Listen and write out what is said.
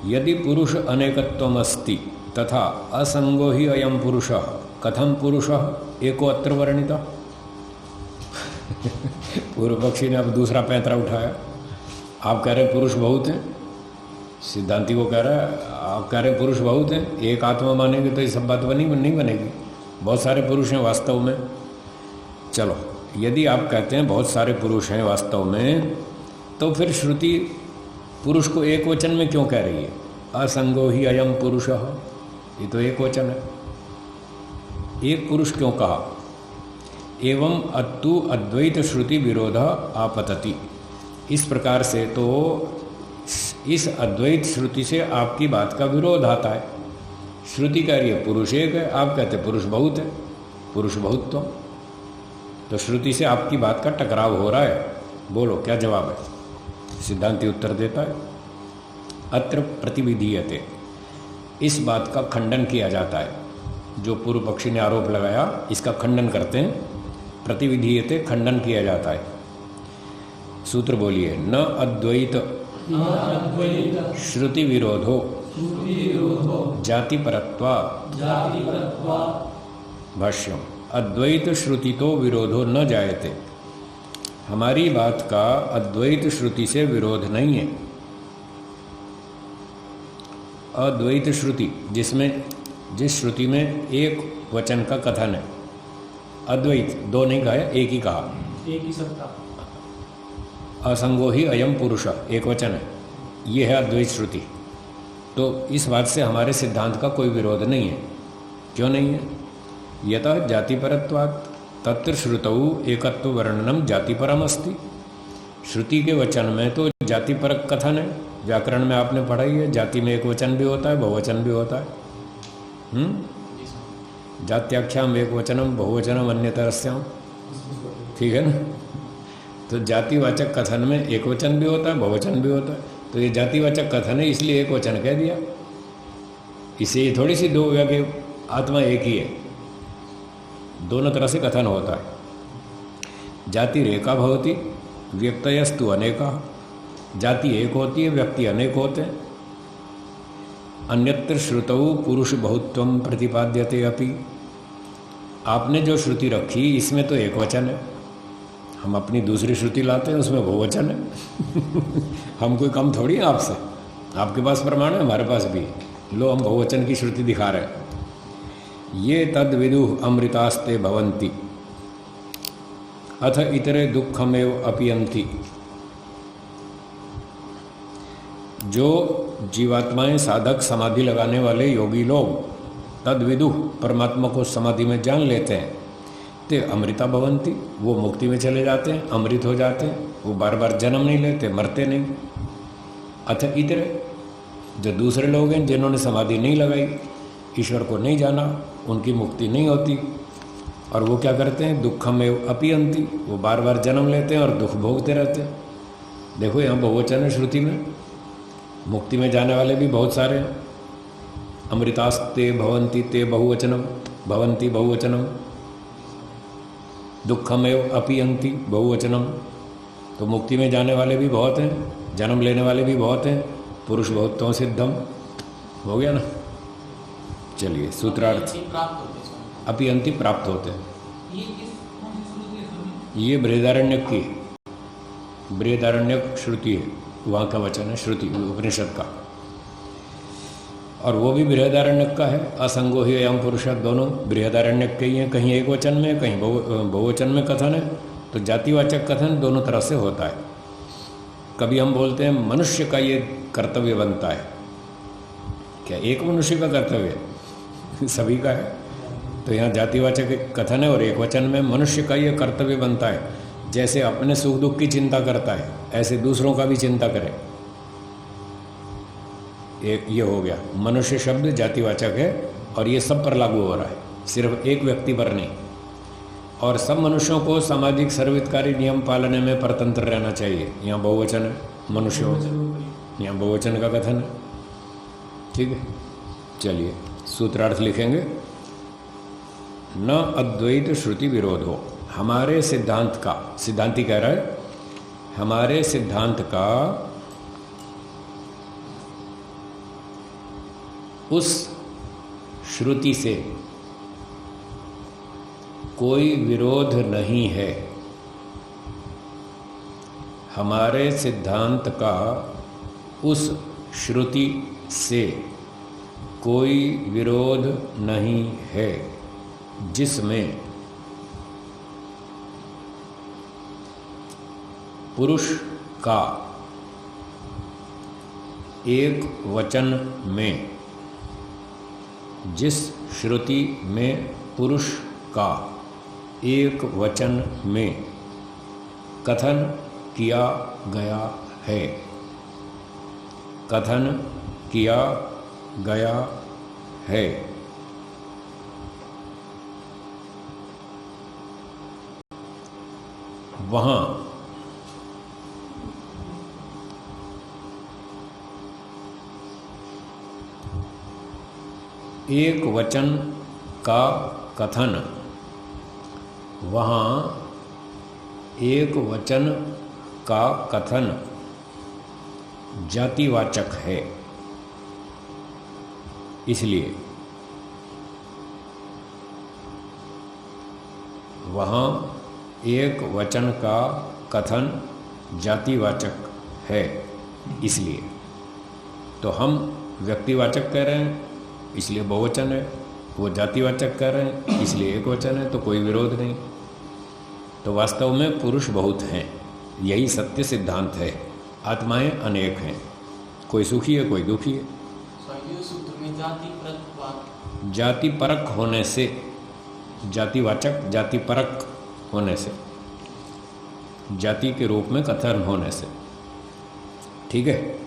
यदि पुरुष अनेकत्वमस्ति तथा असंगो ही अयम पुरुषः कथम पुरुषः एको अत्र वर्णितः। पूर्व पक्षी ने अब दूसरा पैंतरा उठाया। आप कह रहे पुरुष बहुत हैं, सिद्धांति को कह रहा है आप कह रहे पुरुष बहुत हैं, एक आत्मा मानेंगे तो ये सब बात नहीं बनेगी, बहुत सारे पुरुष हैं वास्तव में। चलो यदि आप कहते हैं बहुत सारे पुरुष हैं वास्तव में, तो फिर श्रुति पुरुष को एक वचन में क्यों कह रही है? असंगो ही अयम पुरुषः, ये तो एक वचन है, एक पुरुष क्यों कहा? एवं अत्तु अद्वैत श्रुति विरोध आपतति। इस प्रकार से तो इस अद्वैत श्रुति से आपकी बात का विरोध आता है। श्रुति कह रही है पुरुष एक है, आप कहते पुरुष बहुत है, पुरुष बहुत तो श्रुति से आपकी बात का टकराव हो रहा है। बोलो क्या जवाब है? सिद्धांति उत्तर देता है अत्र प्रतिविधीयते, इस बात का खंडन किया जाता है। जो पूर्व पक्षी ने आरोप लगाया इसका खंडन करते हैं, प्रतिविधीयते खंडन किया जाता है। सूत्र बोलिए, न अद्वैत श्रुति विरोधो जाति परत्वा। भाष्यम, अद्वैत श्रुति तो विरोधो न जायते, हमारी बात का अद्वैत श्रुति से विरोध नहीं है। अद्वैत श्रुति जिस श्रुति में एक वचन का कथन है, अद्वैत दो नहीं कहा है, एक ही कहा, एक ही सत्ता। असंगो ही अयम पुरुष एक वचन है, ये है अद्वैत श्रुति। तो इस बात से हमारे सिद्धांत का कोई विरोध नहीं है। क्यों नहीं है? यतः जातिपरत्वात् तत्र श्रुतौ एकत्व वर्णनम जातिपरम अस्ति। श्रुति के वचन में तो जातिपरक कथन है। व्याकरण में आपने पढ़ाई है, जाति में एक वचन भी होता है, बहुवचन भी होता है। जात्याख्याम एक वचनम बहुवचनम अन्यतरस्याम, ठीक है ना? तो जातिवाचक कथन में एक वचन भी होता है, बहुवचन भी होता है। तो ये जातिवाचक कथन है इसलिए एक वचन कह दिया। इसे ये थोड़ी सी दो कि आत्मा एक ही है, दोनों तरह से कथन होता है। जाति रेका भवति व्यक्तयस्तु अनेका, जाति एक होती है, व्यक्ति अनेक होते हैं। अन्यत्र श्रुतौ पुरुष बहुत्वम प्रतिपाद्यते अपि, आपने जो श्रुति रखी इसमें तो एक वचन है, हम अपनी दूसरी श्रुति लाते हैं उसमें बहुवचन है। हम कोई कम थोड़ी हैं आपसे, आपके पास प्रमाण है, हमारे पास भी। लो हम बहुवचन की श्रुति दिखा रहे हैं। ये तद विदुः अमृतास्ते भवन्ति अथ इतरे दुःखमेव अपीयन्ति। जो जीवात्माएं साधक समाधि लगाने वाले योगी लोग तद विदुः परमात्मा को समाधि में जान लेते हैं, ते अमृता भवन्ति, वो मुक्ति में चले जाते हैं, अमृत हो जाते हैं, वो बार बार जन्म नहीं लेते, मरते नहीं। अथ इतरे, जो दूसरे लोग हैं जिन्होंने समाधि नहीं लगाई, ईश्वर को नहीं जाना, उनकी मुक्ति नहीं होती, और वो क्या करते हैं? दुःखमेव अपीयन्ति, वो बार बार जन्म लेते हैं और दुख भोगते रहते हैं। देखो यहाँ बहुवचन है श्रुति में, मुक्ति में जाने वाले भी बहुत सारे हैं। अमृतास्ते भवन्ति ते बहुवचनम, भवन्ति बहुवचनम, दुःखमेव अपीयन्ति बहुवचनम। तो मुक्ति में जाने वाले भी बहुत हैं, जन्म लेने वाले भी बहुत हैं, पुरुष बहुत्वं सिद्धम। हो गया ना? चलिए सूत्रार्थ, अपीयन्ति प्राप्त होते हैं। ये बृहदारण्यक की, बृहदारण्यक श्रुति है, वहाँ का वचन है, श्रुति उपनिषद का, और वो भी बृहदारण्यक का है। असंगो ही अयम पुरुष, दोनों बृहदारण्यक के ही हैं, कहीं एक वचन में कहीं बहुवचन में कथन है। तो जातिवाचक कथन दोनों तरह से होता है। कभी हम बोलते हैं मनुष्य का ये कर्तव्य बनता है, क्या एक मनुष्य का कर्तव्य है? सभी का है। तो यहाँ जातिवाचक कथन है और एक वचन में मनुष्य का ये कर्तव्य बनता है, जैसे अपने सुख दुख की चिंता करता है ऐसे दूसरों का भी चिंता करे। एक ये हो गया, मनुष्य शब्द जातिवाचक है और ये सब पर लागू हो रहा है, सिर्फ एक व्यक्ति पर नहीं। और सब मनुष्यों को सामाजिक सर्वहितकारी नियम पालने में परतंत्र रहना चाहिए। यहाँ बहुवचन है, मनुष्य यहाँ बहुवचन का कथन है, ठीक है। चलिए सूत्रार्थ लिखेंगे। न अद्वैत श्रुति विरोधो, हमारे सिद्धांत का, सिद्धांति कह रहा है हमारे सिद्धांत का उस श्रुति से कोई विरोध नहीं है। हमारे सिद्धांत का उस श्रुति से कोई विरोध नहीं है जिसमें पुरुष का एक वचन में, जिस श्रुति में पुरुष का एक वचन में कथन किया गया है, कथन किया गया है, वहाँ एक वचन का कथन, वहाँ एक वचन का कथन जातिवाचक है। इसलिए वहाँ एक वचन का कथन जातिवाचक है। इसलिए तो हम व्यक्तिवाचक कह रहे हैं इसलिए बहुवचन है, वो जातिवाचक कह रहे हैं इसलिए एक वचन है, तो कोई विरोध नहीं। तो वास्तव में पुरुष बहुत हैं, यही सत्य सिद्धांत है। आत्माएं अनेक हैं, कोई सुखी है कोई दुखी है। जाति परक होने से, जातिवाचक जाति परक होने से, जाति के रूप में कथन होने से, ठीक है।